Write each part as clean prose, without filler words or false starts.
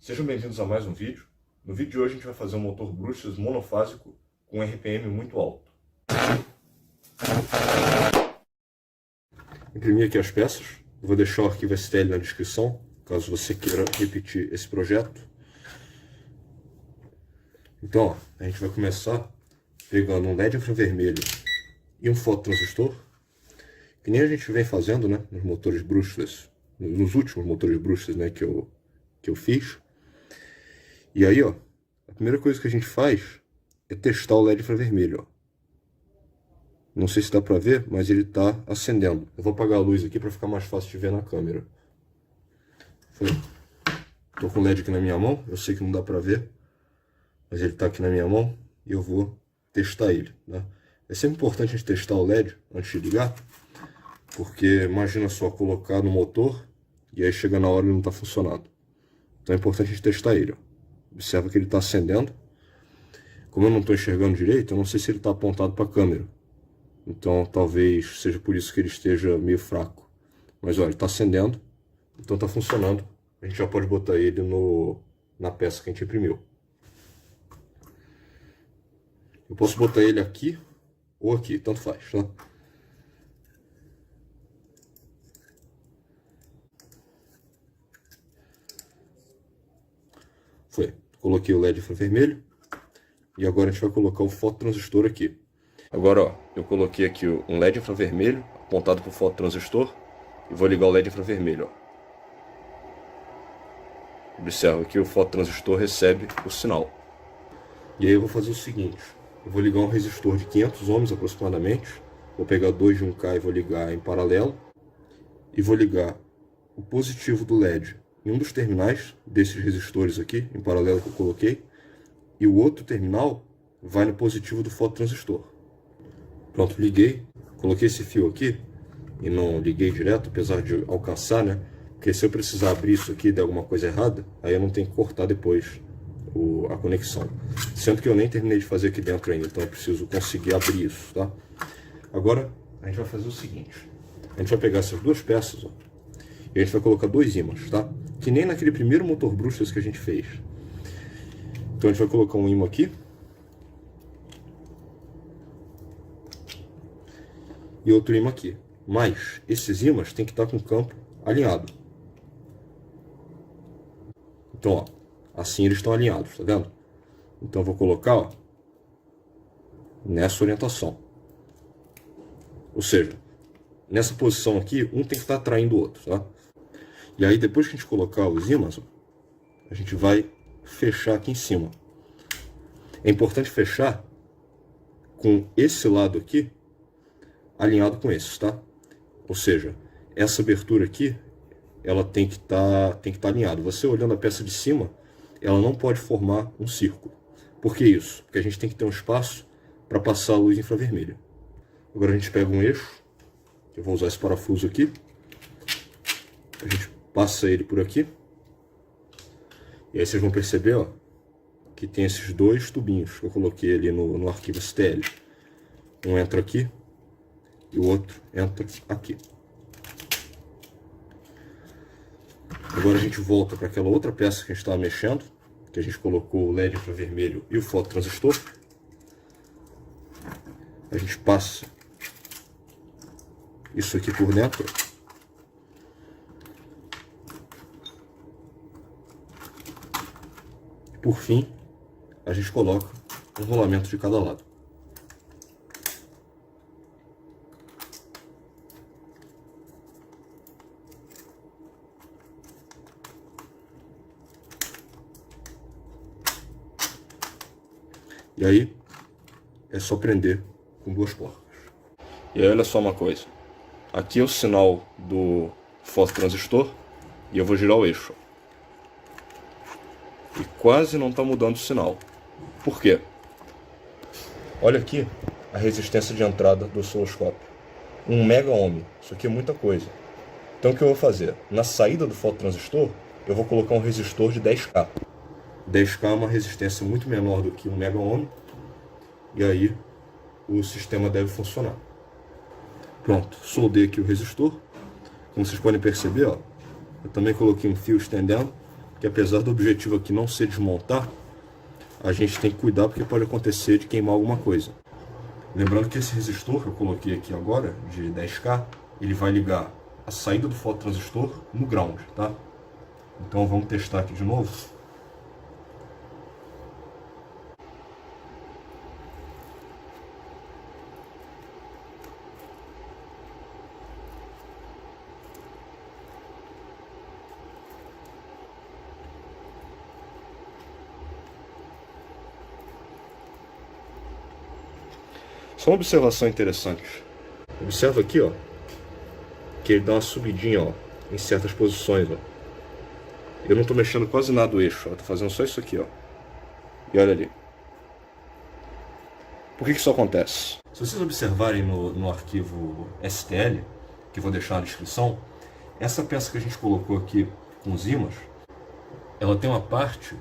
Sejam bem-vindos a mais um vídeo. No vídeo de hoje a gente vai fazer um motor bruxas monofásico com RPM muito alto. Imprimi aqui as peças, vou deixar o arquivo STL na descrição, caso você queira repetir esse projeto. Então, ó, a gente vai começar pegando um LED infravermelho e um fototransistor, que nem a gente vem fazendo, né, nos motores brushless, nos últimos motores brushless, né, que eu fiz. E aí, ó, a primeira coisa que a gente faz é testar o LED infravermelho, ó. Não sei se dá pra ver, mas ele tá acendendo. Eu vou apagar a luz aqui pra ficar mais fácil de ver na câmera. Tô com o LED aqui na minha mão, eu sei que não dá pra ver, mas ele tá aqui na minha mão e eu vou testar ele, né? É sempre importante a gente testar o LED antes de ligar, porque imagina só, colocar no motor e aí chega na hora e ele não tá funcionando. Então é importante a gente testar ele, ó. Observa que ele está acendendo. Como eu não estou enxergando direito, eu não sei se ele está apontado para a câmera. Então talvez seja por isso que ele esteja meio fraco. Mas olha, ele está acendendo, então está funcionando. A gente já pode botar ele na peça que a gente imprimiu. Eu posso botar ele aqui ou aqui, tanto faz, tá? Foi. Coloquei o LED infravermelho. E agora a gente vai colocar o fototransistor aqui. Agora, ó, eu coloquei aqui um LED infravermelho apontado para o fototransistor. E vou ligar o LED infravermelho, ó. Observa que o fototransistor recebe o sinal. E aí eu vou fazer o seguinte. Eu vou ligar um resistor de 500 ohms aproximadamente. Vou pegar dois de 1K e vou ligar em paralelo. E vou ligar o positivo do LED em um dos terminais desses resistores aqui, em paralelo que eu coloquei, e o outro terminal vai no positivo do fototransistor. Pronto, liguei, coloquei esse fio aqui, e não liguei direto, apesar de alcançar, né? Porque se eu precisar abrir isso aqui e der alguma coisa errada, aí eu não tenho que cortar depois a conexão. Sendo que eu nem terminei de fazer aqui dentro ainda, então eu preciso conseguir abrir isso, tá? Agora, a gente vai fazer o seguinte. A gente vai pegar essas duas peças, ó, e a gente vai colocar dois ímãs, tá? Que nem naquele primeiro motor brushless que a gente fez. Então a gente vai colocar um ímã aqui. E outro ímã aqui. Mas esses ímãs tem que estar com o campo alinhado. Então, ó, assim eles estão alinhados, tá vendo? Então eu vou colocar, ó, nessa orientação. Ou seja, nessa posição aqui, um tem que estar atraindo o outro, tá? E aí depois que a gente colocar os ímãs, a gente vai fechar aqui em cima. É importante fechar com esse lado aqui alinhado com esse, tá? Ou seja, essa abertura aqui, ela tem que estar alinhada. Você olhando a peça de cima, ela não pode formar um círculo. Por que isso? Porque a gente tem que ter um espaço para passar a luz infravermelha. Agora a gente pega um eixo, eu vou usar esse parafuso aqui. A gente passa ele por aqui. E aí vocês vão perceber, ó, que tem esses dois tubinhos que eu coloquei ali no arquivo STL. Um entra aqui e o outro entra aqui. Agora a gente volta para aquela outra peça que a gente estava mexendo, que a gente colocou o LED infravermelho e o fototransistor. A gente passa isso aqui por dentro. Por fim, a gente coloca um rolamento de cada lado. E aí, é só prender com duas porcas. E aí, olha só uma coisa. Aqui é o sinal do fototransistor e eu vou girar o eixo. E quase não está mudando o sinal. Por quê? Olha aqui a resistência de entrada do osciloscópio. 1 mega ohm. Isso aqui é muita coisa. Então o que eu vou fazer? Na saída do fototransistor, eu vou colocar um resistor de 10K. 10K é uma resistência muito menor do que 1 mega ohm. E aí o sistema deve funcionar. Pronto, soldei aqui o resistor. Como vocês podem perceber, ó, eu também coloquei um fio estendendo, que apesar do objetivo aqui não ser desmontar, a gente tem que cuidar porque pode acontecer de queimar alguma coisa. Lembrando que esse resistor que eu coloquei aqui agora, de 10K, ele vai ligar a saída do fototransistor no ground, tá? Então vamos testar aqui de novo. Só uma observação interessante. Observa aqui, ó, que ele dá uma subidinha, ó, em certas posições, ó. Eu não estou mexendo quase nada o eixo, ó, tô fazendo só isso aqui, ó. E olha ali. Por que isso acontece? Se vocês observarem no arquivo STL, que eu vou deixar na descrição, essa peça que a gente colocou aqui com os ímãs, ela tem uma parte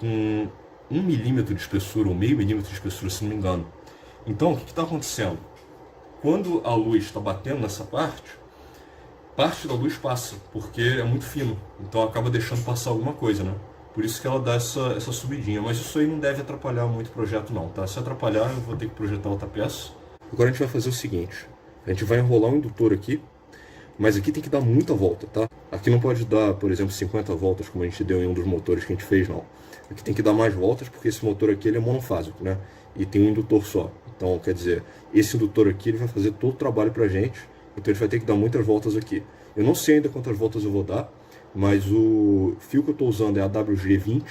com 1 milímetro de espessura, ou meio milímetro de espessura, se não me engano. Então, o que está acontecendo? Quando a luz está batendo nessa parte da luz passa, porque é muito fino. Então acaba deixando passar alguma coisa, né? Por isso que ela dá essa subidinha. Mas isso aí não deve atrapalhar muito o projeto não, tá? Se atrapalhar, eu vou ter que projetar outra peça. Agora a gente vai fazer o seguinte. A gente vai enrolar um indutor aqui, mas aqui tem que dar muita volta, tá? Aqui não pode dar, por exemplo, 50 voltas, como a gente deu em um dos motores que a gente fez, não. Aqui tem que dar mais voltas, porque esse motor aqui ele é monofásico, né? E tem um indutor só. Então, quer dizer, esse indutor aqui ele vai fazer todo o trabalho pra gente. Então a gente vai ter que dar muitas voltas aqui. Eu não sei ainda quantas voltas eu vou dar, mas o fio que eu estou usando é AWG20.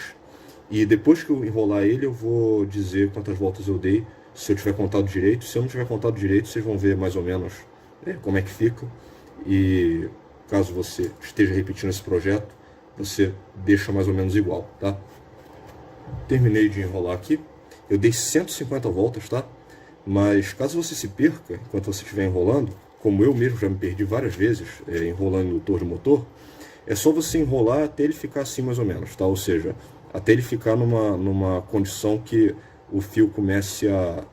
E depois que eu enrolar ele, eu vou dizer quantas voltas eu dei, se eu tiver contado direito. Se eu não tiver contado direito, vocês vão ver mais ou menos como é que fica. E caso você esteja repetindo esse projeto, você deixa mais ou menos igual, tá? Terminei de enrolar aqui. Eu dei 150 voltas, tá? Mas caso você se perca enquanto você estiver enrolando, como eu mesmo já me perdi várias vezes enrolando o indutor de motor, é só você enrolar até ele ficar assim mais ou menos, tá? Ou seja, até ele ficar numa condição que o fio comece a...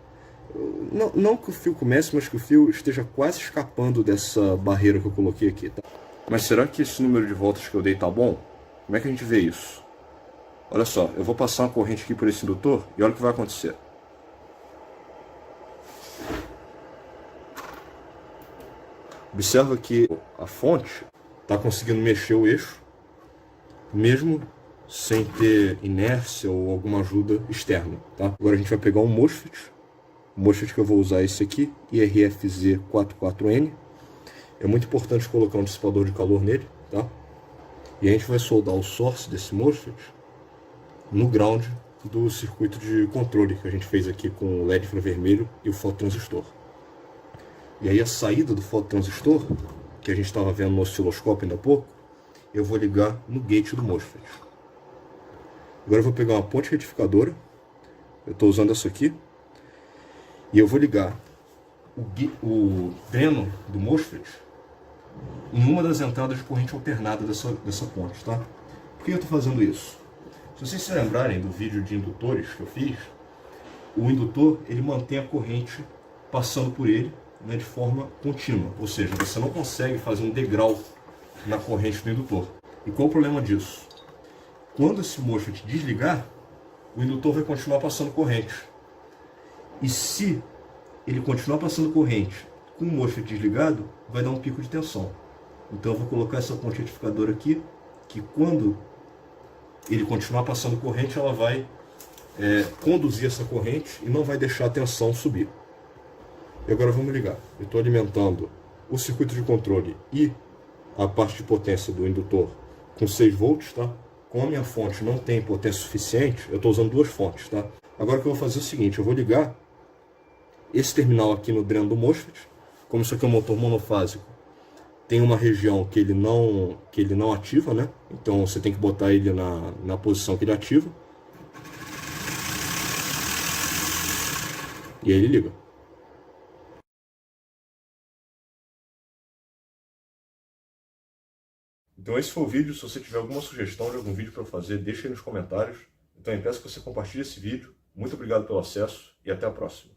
Não que o fio comece, mas que o fio esteja quase escapando dessa barreira que eu coloquei aqui, tá? Mas será que esse número de voltas que eu dei tá bom? Como é que a gente vê isso? Olha só, eu vou passar uma corrente aqui por esse indutor e olha o que vai acontecer. Observa que a fonte está conseguindo mexer o eixo, mesmo sem ter inércia ou alguma ajuda externa, tá? Agora a gente vai pegar um MOSFET. O MOSFET que eu vou usar é esse aqui, IRFZ44N. É muito importante colocar um dissipador de calor nele, tá? E a gente vai soldar o source desse MOSFET no ground do circuito de controle que a gente fez aqui com o LED infravermelho e o fototransistor. E aí a saída do fototransistor, que a gente estava vendo no osciloscópio ainda há pouco, eu vou ligar no gate do MOSFET. Agora eu vou pegar uma ponte retificadora, eu estou usando essa aqui, e eu vou ligar o dreno do MOSFET em uma das entradas de corrente alternada dessa ponte, tá? Por que eu estou fazendo isso? Se vocês se lembrarem do vídeo de indutores que eu fiz, o indutor ele mantém a corrente passando por ele, né, de forma contínua, ou seja, você não consegue fazer um degrau na corrente do indutor. E qual o problema disso? Quando esse MOSFET desligar, o indutor vai continuar passando corrente. E se ele continuar passando corrente com o MOSFET desligado, vai dar um pico de tensão. Então eu vou colocar essa ponte retificadora aqui, que quando ele continuar passando corrente, ela vai conduzir essa corrente e não vai deixar a tensão subir. E agora vamos ligar. Eu estou alimentando o circuito de controle e a parte de potência do indutor com 6 volts, tá? Como a minha fonte não tem potência suficiente, eu estou usando duas fontes, tá? Agora o que eu vou fazer é o seguinte, eu vou ligar esse terminal aqui no dreno do MOSFET. Como isso aqui é um motor monofásico, tem uma região que ele não ativa, né? Então você tem que botar ele na posição que ele ativa. E aí ele liga. Então esse foi o vídeo. Se você tiver alguma sugestão de algum vídeo para eu fazer, deixe aí nos comentários. Então eu peço que você compartilhe esse vídeo. Muito obrigado pelo acesso e até a próxima.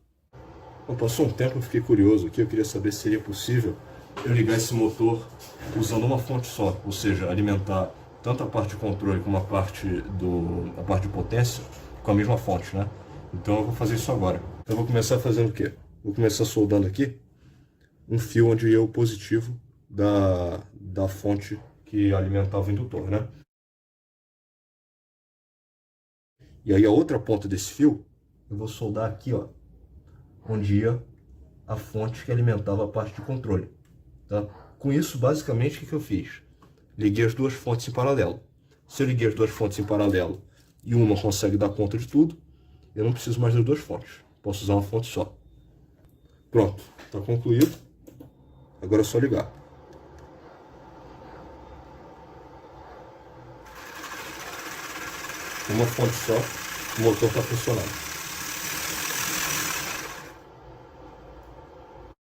Bom, passou um tempo, eu fiquei curioso aqui, eu queria saber se seria possível eu ligar esse motor usando uma fonte só, ou seja, alimentar tanto a parte de controle como a parte de potência com a mesma fonte, né? Então eu vou fazer isso agora. Eu vou começar fazendo o quê? Vou começar soldando aqui um fio onde é o positivo da fonte que alimentava o indutor, né? E aí a outra ponta desse fio, eu vou soldar aqui, ó, onde ia a fonte que alimentava a parte de controle, tá? Com isso, basicamente, o que eu fiz? Liguei as duas fontes em paralelo. Se eu liguei as duas fontes em paralelo e uma consegue dar conta de tudo, eu não preciso mais das duas fontes. Posso usar uma fonte só. Pronto, está concluído. Agora é só ligar. Uma fonte só, o motor está funcionando.